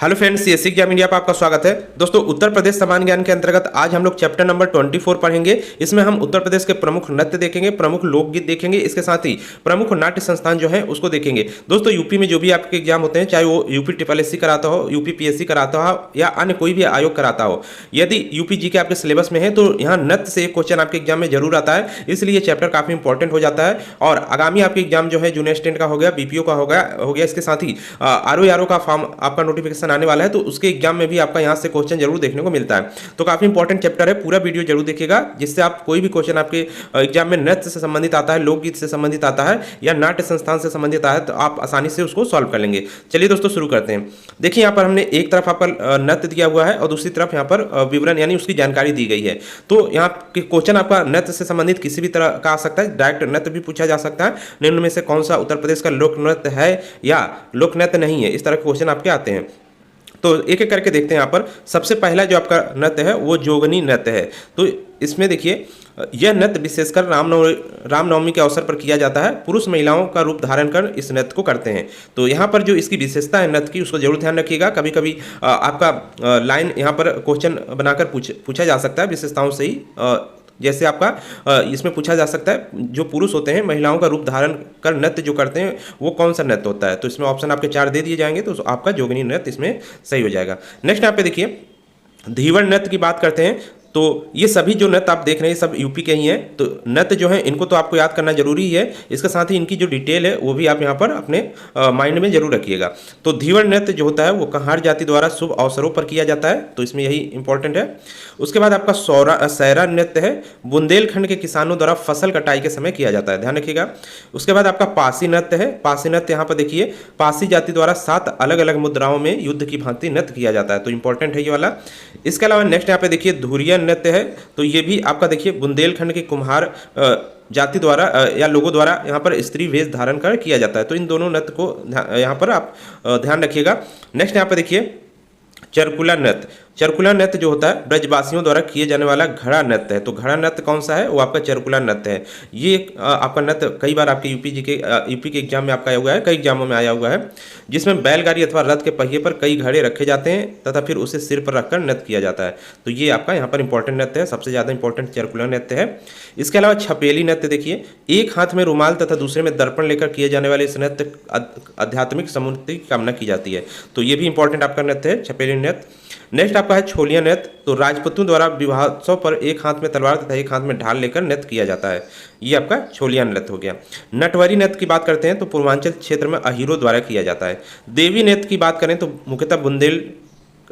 Hello friends, CSC exam India पर आपका स्वागत है। दोस्तों, उत्तर प्रदेश सामान्य ज्ञान के अंतर्गत आज हम लोग चैप्टर नंबर 24 पढ़ेंगे। इसमें हम उत्तर प्रदेश के प्रमुख नृत्य देखेंगे, प्रमुख लोकगीत देखेंगे, इसके साथ ही प्रमुख नाट्य संस्थान जो है उसको देखेंगे। दोस्तों, यूपी में जो भी आपके एग्जाम होते हैं, चाहे वो यूपी ट्रिपल एससी कराता हो, यूपी पीएससी कराता हो या अन्य कोई भी आयोग कराता हो, यदि यूपी जी के आपके सिलेबस में है तो यहाँ नृत्य से एक क्वेश्चन आपके एग्जाम में जरूर आता है। इसलिए चैप्टर काफी इंपॉर्टेंट हो जाता है। और आगामी आपके एग्जाम जो है जूनियर असिस्टेंट का हो गया, बीपीओ का हो गया, इसके साथ ही आरओ का फॉर्म आपका नोटिफिकेशन आने वाला है, तो उसके एग्जाम में भी आपका यहां से क्वेश्चन जरूर देखने को मिलता है। तो काफी इंपॉर्टेंट चैप्टर है, पूरा वीडियो जरूर देखिएगा, जिससे आप कोई भी क्वेश्चन आपके एग्जाम में नृत्य से संबंधित आता है, लोकगीत से संबंधित आता है या नाट्य संस्थान से संबंधित आता है, तो आप आसानी से उसको सॉल्व कर लेंगे। चलिए दोस्तों, शुरू करते हैं। देखिए, यहाँ पर हमने एक तरफ आपका नृत्य दिया हुआ है और दूसरी तरफ यहाँ पर विवरण यानी उसकी जानकारी दी गई है। तो यहाँ क्वेश्चन आपका नृत्य से संबंधित किसी भी तरह का आ सकता है, डायरेक्ट नृत्य भी पूछा जा सकता है, निम्न में से कौन सा उत्तर प्रदेश का लोक नृत्य है या लोक नृत्य नहीं है, इस तरह के क्वेश्चन आपके आते हैं। तो एक एक करके देखते हैं। यहाँ पर सबसे पहला जो आपका नृत्य है वो जोगनी नृत्य है। तो इसमें देखिए, यह नृत्य विशेषकर रामनवमी के अवसर पर किया जाता है। पुरुष महिलाओं का रूप धारण कर इस नृत्य को करते हैं। तो यहाँ पर जो इसकी विशेषता है नृत्य की, उसको जरूर ध्यान रखिएगा। कभी कभी आपका लाइन यहाँ पर क्वेश्चन बनाकर पूछा जा सकता है विशेषताओं से ही। जैसे आपका इसमें पूछा जा सकता है, जो पुरुष होते हैं महिलाओं का रूप धारण कर नृत्य जो करते हैं वो कौन सा नृत्य होता है। तो इसमें ऑप्शन आपके 4 दे दिए जाएंगे, तो आपका जोगनी नृत्य इसमें सही हो जाएगा। नेक्स्ट यहाँ पे देखिए, धीवर नृत्य की बात करते हैं। तो ये सभी जो नृत्य आप देख रहे हैं सब यूपी के ही हैं। तो नृत्य जो है इनको तो आपको याद करना जरूरी है, इसके साथ ही इनकी जो डिटेल है वो भी आप यहाँ पर अपने माइंड में जरूर रखिएगा। तो धीवर नृत्य जो होता है वो कहार जाति द्वारा शुभ अवसरों पर किया जाता है, तो इसमें यही इंपॉर्टेंट है। उसके बाद आपका सैरा नृत्य है, बुंदेलखंड के किसानों द्वारा फसल कटाई के समय किया जाता है, ध्यान रखिएगा। उसके बाद आपका पासी नृत्य है। पासी नृत्य यहाँ पर देखिए, पासी जाति द्वारा 7 अलग अलग मुद्राओं में युद्ध की भांति नृत्य किया जाता है, तो इंपॉर्टेंट है ये वाला। इसके अलावा नेक्स्ट यहाँ पे देखिए धुरिया नृत्य है। तो ये भी आपका देखिए बुंदेलखंड के कुम्हार जाति द्वारा या लोगों द्वारा यहाँ पर स्त्री वेश धारण कर किया जाता है। तो इन दोनों नृत्य को यहाँ पर आप ध्यान रखिएगा। नेक्स्ट यहाँ पर देखिए चरकुला नृत्य। चरकुला नृत्य जो होता है ब्रजवासियों द्वारा किए जाने वाला घड़ा नृत्य है। तो घड़ा नृत्य कौन सा है, वो आपका चरकुला नृत्य है। ये आपका नृत्य कई बार आपके यूपी के एग्जाम में आपका आया हुआ है, कई एग्जामों में आया हुआ है, जिसमें बैलगाड़ी अथवा रथ के पहिए पर कई घड़े रखे जाते हैं तथा फिर उसे सिर पर रखकर नृत्य किया जाता है। तो ये आपका यहाँ पर इंपॉर्टेंट नृत्य है, सबसे ज़्यादा इंपॉर्टेंट चरकुला नृत्य है। इसके अलावा छपेली नृत्य देखिए, एक हाथ में रुमाल तथा दूसरे में दर्पण लेकर किए जाने वाले इस नृत्य आध्यात्मिक समुन्नति की कामना की जाती है। तो ये भी इंपॉर्टेंट आपका नृत्य है, छपेली नृत्य। नेक्स्ट आपका है छोलिया नृत्य। तो राजपूतों द्वारा विवाहोत्सव पर एक हाथ में तलवार तथा एक हाथ में ढाल लेकर नृत्य किया जाता है, ये आपका छोलिया नृत्य हो गया। नटवरी नृत्य की बात करते हैं तो पूर्वांचल क्षेत्र में अहीरों द्वारा किया जाता है। देवी नृत्य की बात करें तो मुख्यतः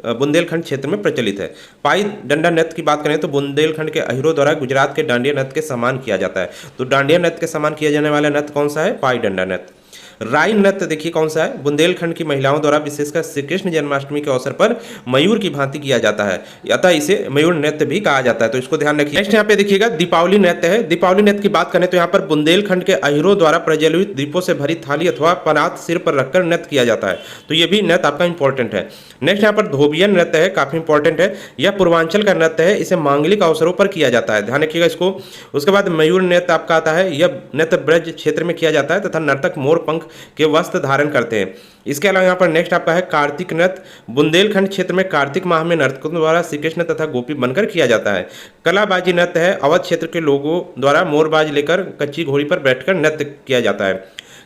बुंदेलखंड क्षेत्र में प्रचलित है। पाई डंडा नृत्य की बात करें तो बुंदेलखंड के अहीरों द्वारा गुजरात के डांडिया नृत्य के समान किया जाता है। तो डांडिया नृत्य के समान किया जाने वाला नृत्य कौन सा है, पाई डंडा नृत्य। राई नृत्य देखिए कौन सा है, बुंदेलखंड की महिलाओं द्वारा विशेषकर श्री कृष्ण जन्माष्टमी के अवसर पर मयूर की भांति किया जाता है, अतः इसे मयूर नृत्य भी कहा जाता है, तो इसको ध्यान रखिए। नेक्स्ट यहाँ पे देखिएगा दीपावली नृत्य है। दीपावली नृत्य की बात करें तो यहाँ पर बुंदेलखंड के अहीरों द्वारा प्रज्वलित दीपों से भरी थाली अथवा परात सिर पर रखकर नृत्य किया जाता है, तो ये भी नृत्य आपका इंपॉर्टेंट है। नेक्स्ट यहाँ पर धोबिया नृत्य है, काफी इंपॉर्टेंट है, यह पूर्वांचल का नृत्य है, इसे मांगलिक अवसरों पर किया जाता है, ध्यान रखिएगा इसको। उसके बाद मयूर नृत्य आपका आता है, यह नृत्य ब्रज क्षेत्र में किया जाता है तथा नर्तक मोर पंख के वस्त्र धारण करते हैं। इसके अलावा यहाँ पर नेक्स्ट आपका है कार्तिक नृत्य। बुंदेलखंड क्षेत्र में कार्तिक माह में नर्तकों द्वारा श्री कृष्ण तथा गोपी बनकर किया जाता है। कलाबाजी नृत्य है, अवध क्षेत्र के लोगों द्वारा मोरबाज लेकर कच्ची घोड़ी पर बैठकर नृत्य किया जाता है।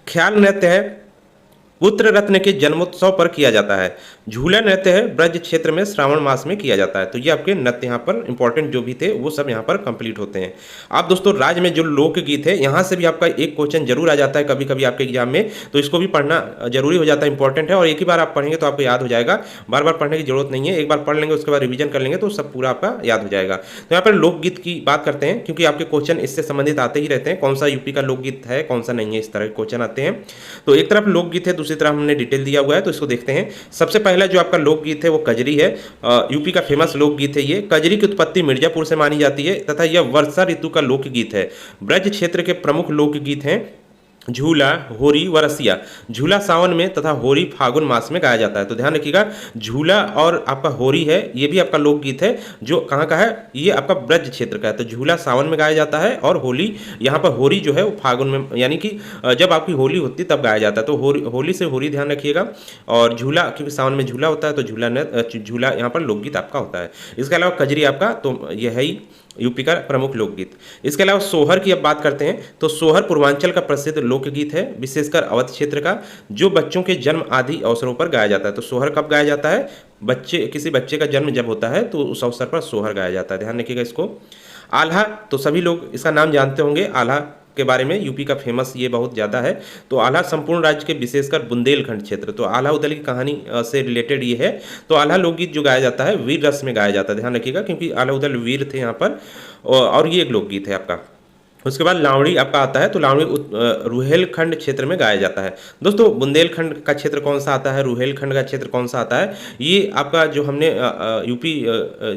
ख्याल नृत्य है, पुत्र रत्न के जन्मोत्सव पर किया जाता है। झूला नृत्य है, ब्रज क्षेत्र में श्रावण मास में किया जाता है। तो ये आपके नृत्य यहाँ पर इंपॉर्टेंट जो भी थे वो सब यहाँ पर कंप्लीट होते हैं। आप दोस्तों राज्य में जो लोकगीत है यहाँ से भी आपका एक क्वेश्चन जरूर आ जाता है कभी कभी आपके एग्जाम में, तो इसको भी पढ़ना जरूरी हो जाता है, इंपॉर्टेंट है। और एक ही बार आप पढ़ेंगे तो आपको याद हो जाएगा, बार बार पढ़ने की जरूरत नहीं है, एक बार पढ़ लेंगे उसके बाद रिविजन कर लेंगे तो सब पूरा आपका याद हो जाएगा। तो यहाँ पर लोकगीत की बात करते हैं, क्योंकि आपके क्वेश्चन इससे संबंधित आते ही रहते हैं, कौन सा यूपी का लोकगीत है कौन सा नहीं है, इस तरह के क्वेश्चन आते हैं। तो एक तरफ लोकगीत है, दूसरी तरफ हमने डिटेल दिया हुआ है, तो इसको देखते हैं। सबसे पहला जो आपका लोकगीत है वो कजरी है, यूपी का फेमस लोकगीत है ये। कजरी की उत्पत्ति मिर्जापुर से मानी जाती है तथा यह वर्षा ऋतु का लोकगीत है। ब्रज क्षेत्र के प्रमुख लोकगीत हैं। झूला, होरी व रसिया। झूला सावन में तथा होरी फागुन मास में गाया जाता है। तो ध्यान रखिएगा, झूला और आपका होरी है, ये भी आपका लोकगीत है जो कहाँ का है, ये आपका ब्रज क्षेत्र का है। तो झूला सावन में गाया जाता है और होली, यहाँ पर होरी जो है वो फागुन में, यानी कि जब आपकी होली होती है तब गाया जाता है। तो होली से होरी ध्यान रखिएगा। और झूला, क्योंकि सावन में झूला होता है तो झूला यहाँ पर लोकगीत आपका होता है। इसके अलावा कजरी आपका, तो यह है ही यूपी का प्रमुख लोकगीत। इसके अलावा सोहर की अब बात करते हैं, तो सोहर पूर्वांचल का प्रसिद्ध लोकगीत है, विशेषकर अवध क्षेत्र का, जो बच्चों के जन्म आदि अवसरों पर गाया जाता है। तो सोहर कब गाया जाता है, किसी बच्चे का जन्म जब होता है तो उस अवसर पर सोहर गाया जाता है, ध्यान रखिएगा इसको। आल्हा, तो सभी लोग इसका नाम जानते होंगे, आल्हा के बारे में, यूपी का फेमस ये बहुत ज़्यादा है। तो आल्हा संपूर्ण राज्य के विशेषकर बुंदेलखंड क्षेत्र, तो आल्हा उदल की कहानी से रिलेटेड ये है। तो आल्हा लोकगीत जो गाया जाता है वीर रस में गाया जाता है, ध्यान रखिएगा, क्योंकि आल्हा उदल वीर थे यहाँ पर। और ये एक लोकगीत है आपका। उसके बाद लावड़ी आपका आता है, तो लावड़ी रुहेलखंड क्षेत्र में गाया जाता है। दोस्तों, बुंदेलखंड का क्षेत्र कौन सा आता है, रुहेलखंड का क्षेत्र कौन सा आता है, ये आपका जो हमने यूपी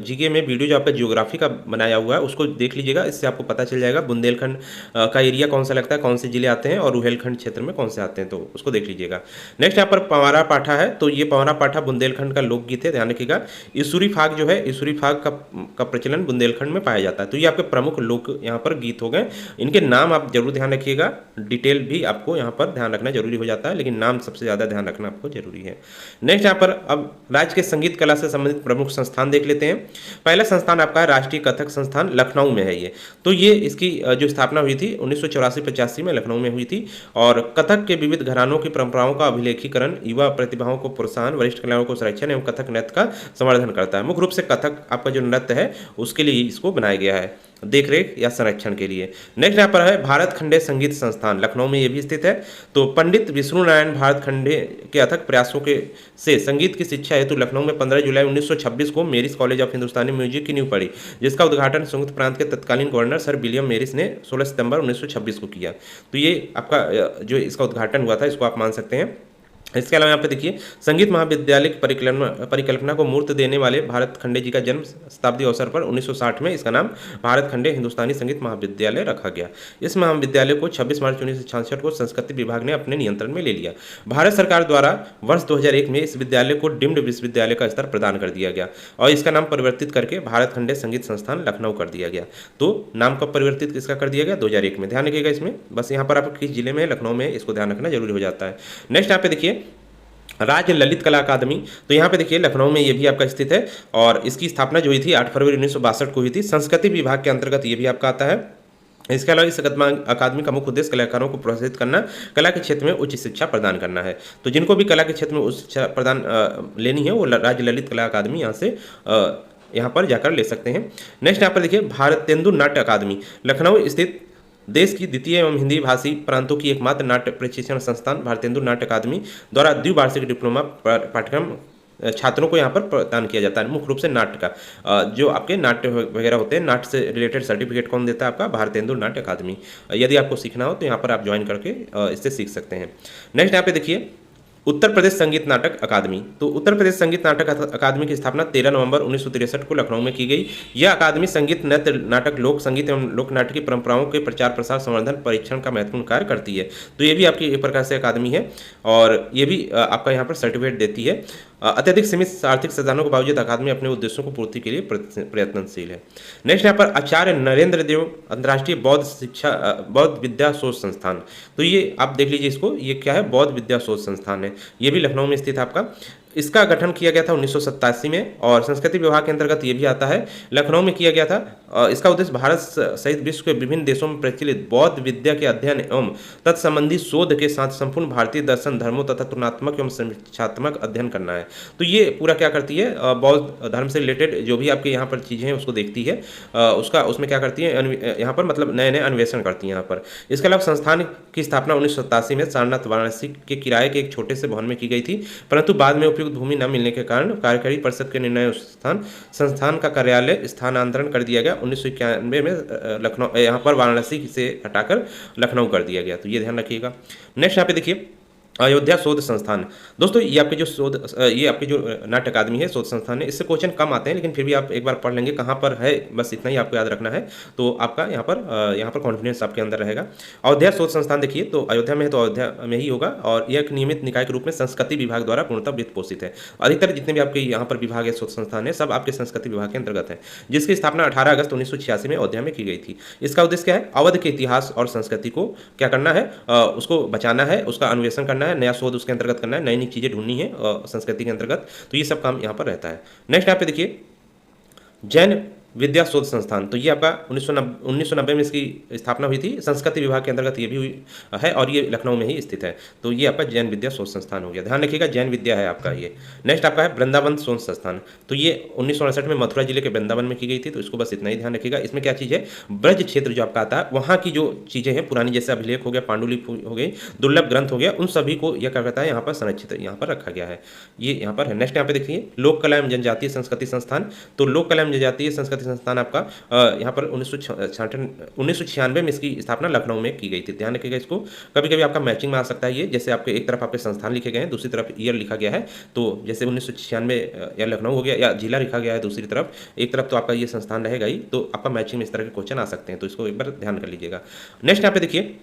जीके में वीडियो जो आपका जियोग्राफी का बनाया हुआ है उसको देख लीजिएगा, इससे आपको पता चल जाएगा बुंदेलखंड का एरिया कौन सा लगता है, कौन से जिले आते हैं, और रुहेलखंड क्षेत्र में कौन से आते हैं, तो उसको देख लीजिएगा। नेक्स्ट यहाँ पर पंवारा पाठा है, तो ये पंवारा पाठा बुंदेलखंड का लोकगीत है, ध्यान रखिएगा। ईसुरी फाग जो है, ईसुरी फाग का प्रचलन बुंदेलखंड में पाया जाता है। तो ये आपके प्रमुख लोक यहाँ पर गीत हो गए। इनके नाम आप जरूर ध्यान रखिएगा, डिटेल भी आपको यहाँ पर ध्यान रखना जरूरी हो जाता है, लेकिन नाम सबसे ज़्यादा ध्यान रखना आपको जरूरी है। नेक्स्ट यहाँ पर अब राज्य के संगीत कला से संबंधित प्रमुख संस्थान देख लेते हैं। पहला संस्थान आपका है राष्ट्रीय कथक संस्थान, लखनऊ में है ये। तो ये इसकी जो स्थापना हुई थी 1984-85 में लखनऊ में हुई थी, और कथक के विविध घरानों की परंपराओं का अभिलेखीकरण, युवा प्रतिभाओं को प्रोत्साहन, वरिष्ठ कलाकारों को संरक्षण एवं कथक नृत्य का संवर्धन करता है। मुख्य रूप से कथक आपका जो नृत्य है उसके लिए इसको बनाया गया है, देखरेख या संरक्षण के लिए। नेक्स्ट यहाँ पर है भारत खंडे संगीत संस्थान, लखनऊ में ये भी स्थित है। तो पंडित विष्णु नारायण भारत खंडे के अथक प्रयासों के से संगीत की शिक्षा हेतु लखनऊ में 15 जुलाई 1926 को मेरिस कॉलेज ऑफ हिंदुस्तानी म्यूजिक की नींव पड़ी, जिसका उद्घाटन संयुक्त प्रांत के तत्कालीन गवर्नर सर विलियम मेरिस ने 16 सितंबर 1926 को किया। तो ये आपका जो इसका उद्घाटन हुआ था, इसको आप मान सकते हैं। इसके अलावा यहाँ पे देखिए, संगीत महाविद्यालय की परिकल्पना को मूर्त देने वाले भारत खंडे जी का जन्म शताब्दी अवसर पर 1960 में इसका नाम भारत खंडे हिंदुस्तानी संगीत महाविद्यालय रखा गया। इस महाविद्यालय को 26 मार्च 1966 को संस्कृति विभाग ने अपने नियंत्रण में ले लिया। भारत सरकार द्वारा वर्ष 2001 में इस विद्यालय को डीम्ड विश्वविद्यालय का स्तर प्रदान कर दिया गया और इसका नाम परिवर्तित करके भारत खंडे संगीत संस्थान लखनऊ कर दिया गया। तो नाम कब परिवर्तित किसका कर दिया गया, 2001 में, ध्यान रखिएगा इसमें। बस यहाँ पर आप किस जिले में, लखनऊ में, इसको ध्यान रखना जरूरी हो जाता है। नेक्स्ट यहाँ पे देखिए राज्य ललित कला अकादमी, तो यहाँ पे देखिए लखनऊ में ये भी आपका स्थित है, और इसकी स्थापना जो हुई थी 8 फरवरी 1962 को हुई थी। संस्कृति विभाग के अंतर्गत ये भी आपका आता है। इसके अलावा इस अकादमी का मुख्य उद्देश्य कलाकारों को प्रोत्साहित करना, कला के क्षेत्र में उच्च शिक्षा प्रदान करना है। तो जिनको भी कला के क्षेत्र में उच्च शिक्षा प्रदान लेनी है वो राज्य ललित कला अकादमी यहाँ से यहाँ पर जाकर ले सकते हैं। नेक्स्ट यहाँ पर देखिए भारतेंदु नाट्य अकादमी, लखनऊ स्थित देश की द्वितीय एवं हिंदी भाषी प्रांतों की एकमात्र नाट्य प्रशिक्षण संस्थान भारतेंदु नाट्य अकादमी द्वारा द्विवार्षिक डिप्लोमा पाठ्यक्रम छात्रों को यहाँ पर प्रदान किया जाता है। मुख्य रूप से नाट्य का, जो आपके नाट्य वगैरह होते हैं, नाट्य से रिलेटेड सर्टिफिकेट कौन देता है, आपका भारतेंदु नाट्य अकादमी। यदि आपको सीखना हो तो यहाँ पर आप ज्वाइन करके इससे सीख सकते हैं। नेक्स्ट यहाँ पे देखिए उत्तर प्रदेश संगीत नाटक अकादमी, तो उत्तर प्रदेश संगीत नाटक अकादमी की स्थापना 13 नवंबर 1963 को लखनऊ में की गई। यह अकादमी संगीत, नृत्य, नाटक, लोक संगीत एवं लोक नाट्य की परंपराओं के प्रचार प्रसार, संवर्धन, परीक्षण का महत्वपूर्ण कार्य करती है। तो ये भी आपकी एक प्रकार से अकादमी है और ये भी आपका यहाँ पर सर्टिफिकेट देती है। अत्यधिक सीमित आर्थिक संसाधनों के बावजूद अकादमी अपने उद्देश्यों को पूर्ति के लिए प्रयत्नशील है। नेक्स्ट यहाँ पर आचार्य नरेंद्र देव अंतर्राष्ट्रीय बौद्ध विद्या शोध संस्थान, तो ये आप देख लीजिए इसको, ये क्या है, बौद्ध विद्या शोध संस्थान है। ये भी लखनऊ में स्थित है आपका। इसका गठन किया गया था 1987 में और संस्कृति विभाग के अंतर्गत ये भी आता है, लखनऊ में किया गया था। इसका उद्देश्य भारत सहित विश्व के विभिन्न देशों में प्रचलित बौद्ध विद्या के अध्ययन एवं तत्संबंधी शोध के साथ संपूर्ण भारतीय दर्शन, धर्मों तथा तुलनात्मक एवं समीक्षात्मक अध्ययन करना है। तो ये पूरा क्या करती है, बौद्ध धर्म से रिलेटेड जो भी आपके यहाँ पर चीज़ें हैं उसको देखती है, उसमें क्या करती है, यहाँ पर मतलब नए नए अन्वेषण करती है यहाँ पर। इसके अलावा संस्थान की स्थापना 1987 में सारनाथ वाराणसी के किराए के एक छोटे से भवन में की गई थी, परंतु बाद में उपयुक्त भूमि न मिलने के कारण कार्यकारी परिषद के निर्णय संस्थान का कार्यालय स्थानांतरण कर दिया गया। 1991 में लखनऊ, यहाँ पर वाराणसी से हटाकर लखनऊ कर दिया गया। तो ये ध्यान रखिएगा। नेक्स्ट यहाँ पे देखिए अयोध्या शोध संस्थान। दोस्तों ये आपके जो ये आपकी जो नाट्य अकादमी है, शोध संस्थान है, इससे क्वेश्चन कम आते हैं, लेकिन फिर भी आप एक बार पढ़ लेंगे कहाँ पर है, बस इतना ही आपको याद रखना है। तो आपका यहाँ पर कॉन्फिडेंस आपके अंदर रहेगा। अयोध्या शोध संस्थान देखिए, तो अयोध्या में है तो अयोध्या में ही होगा, और यह एक नियमित निकाय के रूप में संस्कृति विभाग द्वारा पूर्णतः वित्त पोषित है। अधिकतर जितने भी आपके यहाँ पर विभाग है, शोध संस्थान है, सब आपके संस्कृति विभाग के अंतर्गत है, जिसकी स्थापना 18 अगस्त 1986 में अयोध्या में की गई थी। इसका उद्देश्य क्या है? अवध के इतिहास और संस्कृति को क्या करना है, उसको बचाना है, उसका अन्वेषण करना है, नया शोध उसके अंतर्गत करना है, नई नई चीज़ें ढूंढनी है संस्कृति के अंतर्गत। तो ये सब काम यहाँ पर रहता है। नेक्स्ट यहाँ पे देखिए, जैन विद्या शोध संस्थान। तो ये आपका 1990 में इसकी स्थापना हुई थी, संस्कृति विभाग के अंतर्गत ये भी हुई है, और ये लखनऊ में ही स्थित है। तो ये आपका जैन विद्या शोध संस्थान हो गया, ध्यान रखिएगा, जैन विद्या है आपका ये। नेक्स्ट आपका है वृंदावन शोध संस्थान। तो ये 1968 में मथुरा जिले के वृंदावन में की गई थी। तो इसको बस इतना ही ध्यान रखिएगा। इसमें क्या चीज़ है, ब्रज क्षेत्र जो आपका आता है, वहाँ की जो चीज़ें हैं पुरानी, जैसे अभिलेख हो गया, पांडुलिपि हो गई, दुर्लभ ग्रंथ हो गया, उन सभी को यह क्या करता है, यहाँ पर संरक्षित यहाँ पर रखा गया है, ये यहाँ पर है। नेक्स्ट यहाँ पे देखिए, लोक कला एवं जनजातीय संस्कृति संस्थान। तो लोक कला एवं जनजातीय संस्कृति संस्थान आपका यहाँ पर 1996 में इसकी स्थापना लखनऊ में की गई थी, ध्यान रखिएगा इसको। कभी कभी आपका मैचिंग में आ सकता है ये, जैसे आपके एक तरफ आपके संस्थान लिखे गए हैं, दूसरी तरफ ईयर लिखा गया है। तो जैसे 1996 या लखनऊ हो गया, या जिला लिखा गया है दूसरी तरफ, एक तरफ तो आपका ये संस्थान रहेगा ही, तो आपका मैचिंग में इस तरह के क्वेश्चन आ सकते हैं, तो इसको एक बार ध्यान कर लीजिएगा। नेक्स्ट यहाँ पे देखिए,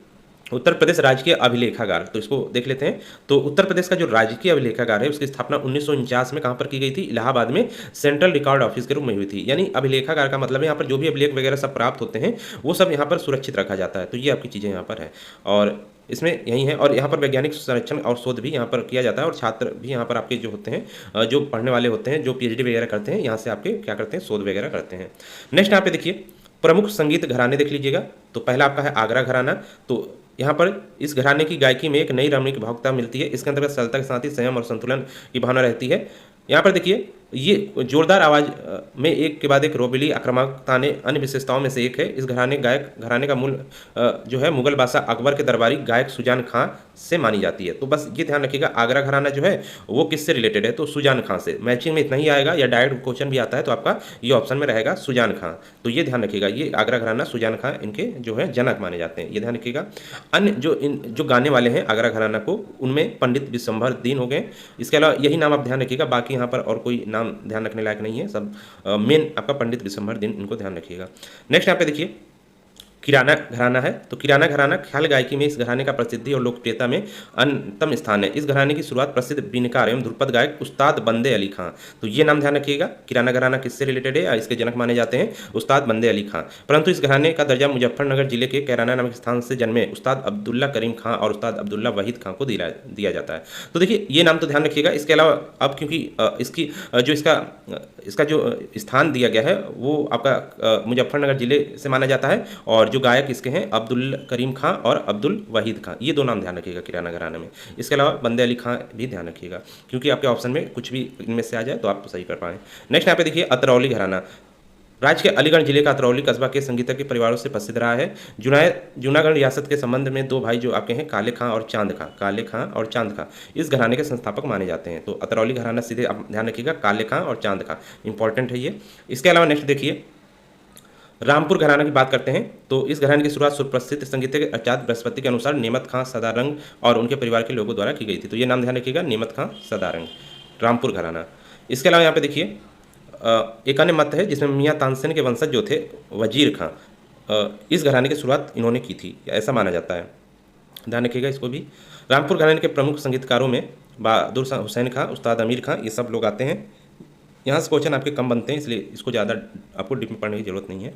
उत्तर प्रदेश राजकीय अभिलेखागार। तो इसको देख लेते हैं। तो उत्तर प्रदेश का जो राजकीय अभिलेखागार है, उसकी स्थापना 1949 में कहाँ पर की गई थी? इलाहाबाद में सेंट्रल रिकॉर्ड ऑफिस के रूप में हुई थी। यानी अभिलेखागार का मतलब है यहाँ पर जो भी अभिलेख वगैरह सब प्राप्त होते हैं, वो सब यहाँ पर सुरक्षित रखा जाता है। तो ये आपकी चीज़ें यहाँ पर है, और इसमें यही है। और यहाँ पर वैज्ञानिक संरक्षण और शोध भी यहाँ पर किया जाता है, और छात्र भी यहाँ पर आपके जो होते हैं, जो पढ़ने वाले होते हैं, जो PhD वगैरह करते हैं, यहाँ से आपके क्या करते हैं, शोध वगैरह करते हैं। नेक्स्ट यहाँ पे देखिए, प्रमुख संगीत घराने देख लीजिएगा। तो पहला आपका है आगरा घराना। तो यहाँ पर इस घराने की गायकी में एक नई रमणीक भावुकता मिलती है। इसके अंतर्गत सरलता के साथ ही संयम और संतुलन की भावना रहती है। यहाँ पर देखिए, ये जोरदार आवाज़ में एक के बाद एक रोबीली आक्रामकता ने अन्य विशेषताओं में से एक है। इस घराने का मूल जो है मुगल बादशाह अकबर के दरबारी गायक सुजान खां से मानी जाती है। तो बस ये ध्यान रखिएगा, आगरा घराना जो है वो किससे रिलेटेड है? तो सुजान खां से। मैचिंग में इतना ही आएगा, या डायरेक्ट क्वेश्चन भी आता है तो आपका ये ऑप्शन में रहेगा सुजान खां। तो ये ध्यान रखिएगा, ये आगरा घराना सुजान खां इनके जो है जनक माने जाते हैं, ये ध्यान रखिएगा। अन्य जो गाने वाले हैं आगरा घराना को, उनमें पंडित विश्वंभर दीन हो गए। इसके अलावा यही नाम आप ध्यान रखिएगा, बाकी यहाँ पर और कोई नाम ध्यान रखने लायक नहीं है, सब मेन आपका पंडित विश्वंभर दीन, इनको ध्यान रखिएगा। नेक्स्ट यहाँ पे देखिए, किराना घराना है। तो किराना घराना ख्याल गायकी में इस घराने का प्रसिद्धि और लोकप्रियता में अन्यतम स्थान है। इस घराने की शुरुआत प्रसिद्ध बीनकार एवं ध्रुपद गायक उस्ताद बंदे अली खां। तो ये नाम ध्यान रखिएगा, किराना घराना किससे रिलेटेड है, इसके जनक माने जाते हैं उस्ताद बंदे अली खां। परंतु इस घराने का दर्जा मुजफ्फरनगर जिले के कैराना नामक स्थान से जन्मे उस्ताद अब्दुल्ला करीम खां और उस्ताद अब्दुल्ला वहीद खां को दिया जाता है। तो देखिए, ये नाम तो ध्यान रखिएगा। इसके अलावा अब क्योंकि इसका जो स्थान दिया गया है वो आपका मुजफ्फरनगर जिले से माना जाता है, और जो गायक इसके हैं अब्दुल करीम खां और अब्दुल वहीद खां, ये दो नाम ध्यान रखिएगा किराना घराने में। इसके अलावा बंदे अली खां भी ध्यान रखिएगा, क्योंकि आपके ऑप्शन में कुछ भी इनमें से आ जाए तो आप सही कर पाएँ। नेक्स्ट यहाँ पे देखिए, अतरौली घराना। राज्य के अलीगढ़ जिले का अतरौली कस्बा के संगीतज्ञ परिवारों से प्रसिद्ध रहा है। जूनागढ़ रियासत के संबंध में दो भाई जो आपके हैं काले खां और चांद खां इस घराने के संस्थापक माने जाते हैं। तो अतरौली घराना सीधे आप ध्यान रखिएगा, काले खां और चांद खां, इंपॉर्टेंट है ये। इसके अलावा नेक्स्ट देखिए, रामपुर घराना की बात करते हैं। तो इस घराने की शुरुआत सुप्रसिद्ध संगीतज्ञ आचार्य बृहस्पति के अनुसार नेमत खां सदारंग और उनके परिवार के लोगों द्वारा की गई थी। तो ये नाम ध्यान रखिएगा, नेमत खां सदारंग, रामपुर घराना। इसके अलावा यहाँ पे देखिए, एक अन्य मत है जिसमें मियाँ तानसेन के वंशज जो थे वजीर खां, इस घराने की शुरुआत इन्होंने की थी, ऐसा माना जाता है, ध्यान रखिएगा इसको भी। रामपुर घराने के प्रमुख संगीतकारों में बहादुर हुसैन खां, उस्ताद अमीर खां, ये सब लोग आते हैं। यहाँ से क्वेश्चन आपके कम बनते हैं, इसलिए इसको ज़्यादा आपको डीप में पढ़ने की जरूरत नहीं है।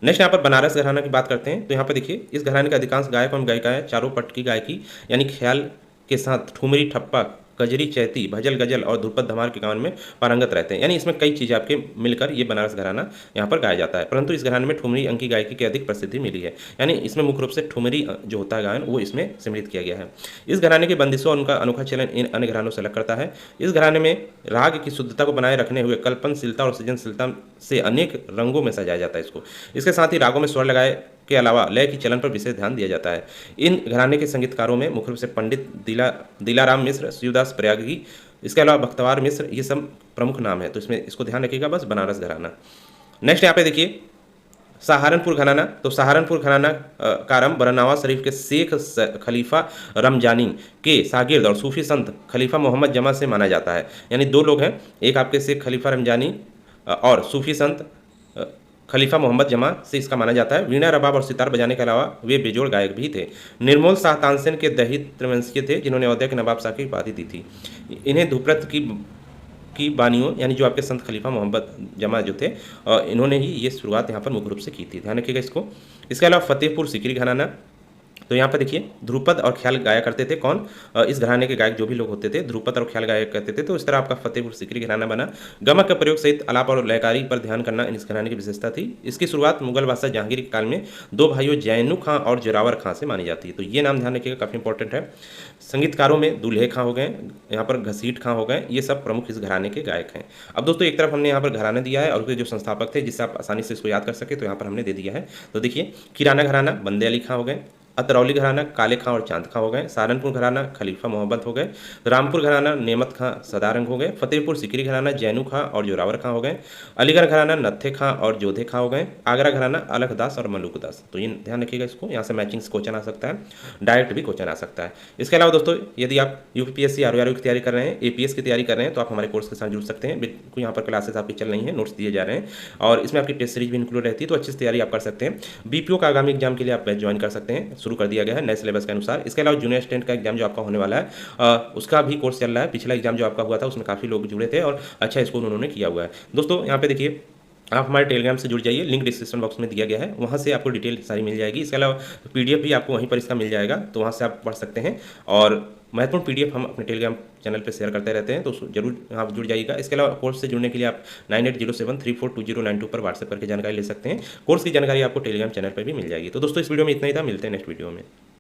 नेक्स्ट यहाँ पर बनारस घराना की बात करते हैं। तो यहाँ पर देखिए, इस घराने के अधिकांश गायक एवं गायिकाएं चारों पट की गायकी यानी ख्याल के साथ ठुमरी, ठप्पा, कजरी, चैती, भजल, गजल और ध्रुपद धमार के गान में पारंगत रहते हैं। यानी इसमें कई चीज़ें आपके मिलकर ये बनारस घराना यहाँ पर गाया जाता है। परंतु इस घराने में ठुमरी अंकी गायकी की अधिक प्रसिद्धि मिली है, यानी इसमें मुख्य रूप से ठुमरी जो होता है गायन वो इसमें सम्मिलित किया गया है। इस घराने की बंदिशों और उनका अनोखा चलन इन अन्य घरानों से अलग करता है। इस घराने में राग की शुद्धता को बनाए रखने हुए कल्पनशीलता और सृजनशीलता से अनेक रंगों में सजाया जाता है इसको। इसके साथ ही रागों में स्वर लगाए के अलावा लय की चलन पर विशेष ध्यान दिया जाता है। इन घराने के संगीतकारों में मुख्य रूप से पंडित दिलाराम मिश्र, शिवदास प्रयागी, इसके अलावा बख्तवार मिश्र, ये सब प्रमुख नाम है। तो इसमें इसको ध्यान रखिएगा, बस बनारस घराना। नेक्स्ट यहाँ पे देखिए, सहारनपुर घराना, तो सहारनपुर घराना का आरंभ बरनावा शरीफ के शेख खलीफा रमजानी के शागिर्द और सूफी संत खलीफा मोहम्मद जमा से माना जाता है। यानी दो लोग हैं, एक आपके शेख खलीफा रमजानी और सूफी संत खलीफा मोहम्मद जमा से इसका माना जाता है। वीणा, रबाब और सितार बजाने के अलावा वे बेजोड़ गायक भी थे। निर्मोल शाह तानसेन के दही त्रिवंशीय थे, जिन्होंने अयोध्या के नवाब शाह की उपाधि दी थी। इन्हें ध्रुपद की बानियों यानी जो आपके संत खलीफा मोहम्मद जमा जो थे, इन्होंने ही ये शुरुआत यहाँ पर मुख्य रूप से की थी, ध्यान रखिएगा इसको। इसके अलावा फतेहपुर सिकरी घराना, तो यहाँ पर देखिए ध्रुपद और ख्याल गाया करते थे। कौन? इस घराने के गायक जो भी लोग होते थे ध्रुपद और ख्याल गाया करते थे। तो इस तरह आपका फतेहपुर सिकरी घराना बना। गमक का प्रयोग सहित आलाप और लयकारी पर ध्यान करना इस घराने की विशेषता थी। इसकी शुरुआत मुगल बादशाह जहांगीर के काल में दो भाइयों जैनू खां और जोरावर खां से मानी जाती है। तो ये नाम ध्यान रखिएगा, काफ़ी इंपॉर्टेंट है। संगीतकारों में दूल्हे खां हो गए, यहाँ पर घसीट खां हो गए, ये सब प्रमुख इस घराने के गायक हैं। अब दोस्तों एक तरफ हमने यहाँ पर घराना दिया है और उसके जो संस्थापक थे जिससे आप आसानी से इसको याद कर सके, तो यहाँ पर हमने दे दिया है। तो देखिए, किराना घराना बंदे अली खां हो गए, अतरौली घराना काले खां और चांद खां हो गए, सहारनपुर घराना खलीफा मोहम्मद हो गए, रामपुर घराना नेमत खां सदारंग हो गए, फतेहपुर सिकरी घराना जैनू खां और जोरावर खां हो गए, अलीगढ़ घराना नत्थे खां और जोधे खां हो गए, आगरा घराना अलखदास और मलुकदास। तो ये ध्यान रखिएगा इसको, यहाँ से मैचिंग क्वेश्चन आ सकता है, डायरेक्ट भी क्वेश्चन आ सकता है। इसके अलावा दोस्तों यदि आप यूपीपीएससी आरओआरओ की तैयारी कर रहे हैं, एपीएस की तैयारी कर रहे हैं, तो आप हमारे कोर्स के साथ जुड़ सकते हैं। बिल्कुल यहाँ पर क्लासेस आपकी चल रही हैं, नोट्स दिए जा रहे हैं और इसमें आपकी टेस्ट सीरीज भी इंक्लूड रहती है, तो अच्छी से तैयारी आप कर सकते हैं। बीपीओ का आगामी एग्जाम के लिए आप बैच ज्वाइन कर सकते हैं, शुरू कर दिया गया है नए सिलेबस के अनुसार। इसके अलावा जूनियर स्टूडेंट का एग्जाम जो आपका होने वाला है उसका भी कोर्स चल रहा है। पिछला एग्जाम जो आपका हुआ था उसमें काफ़ी लोग जुड़े थे और अच्छा स्कोर उन्होंने किया हुआ है। दोस्तों यहाँ पे देखिए, आप हमारे टेलीग्राम से जुड़ जाइए, लिंक डिस्क्रिप्शन बॉक्स में दिया गया है, वहाँ से आपको डिटेल सारी मिल जाएगी। इसके अलावा पीडीएफ भी आपको वहीं पर इसका मिल जाएगा, तो वहाँ से आप पढ़ सकते हैं और महत्वपूर्ण पीडीएफ हम अपने टेलीग्राम चैनल पे शेयर करते रहते हैं, तो जरूर आप जुड़ जाइएगा। इसके अलावा कोर्स से जुड़ने के लिए आप 9807342092 पर व्हाट्सएप करके जानकारी ले सकते हैं। कोर्स की जानकारी आपको टेलीग्राम चैनल पर भी मिल जाएगी। तो दोस्तों इस वीडियो में इतना ही था, मिलते हैं नेक्स्ट वीडियो में।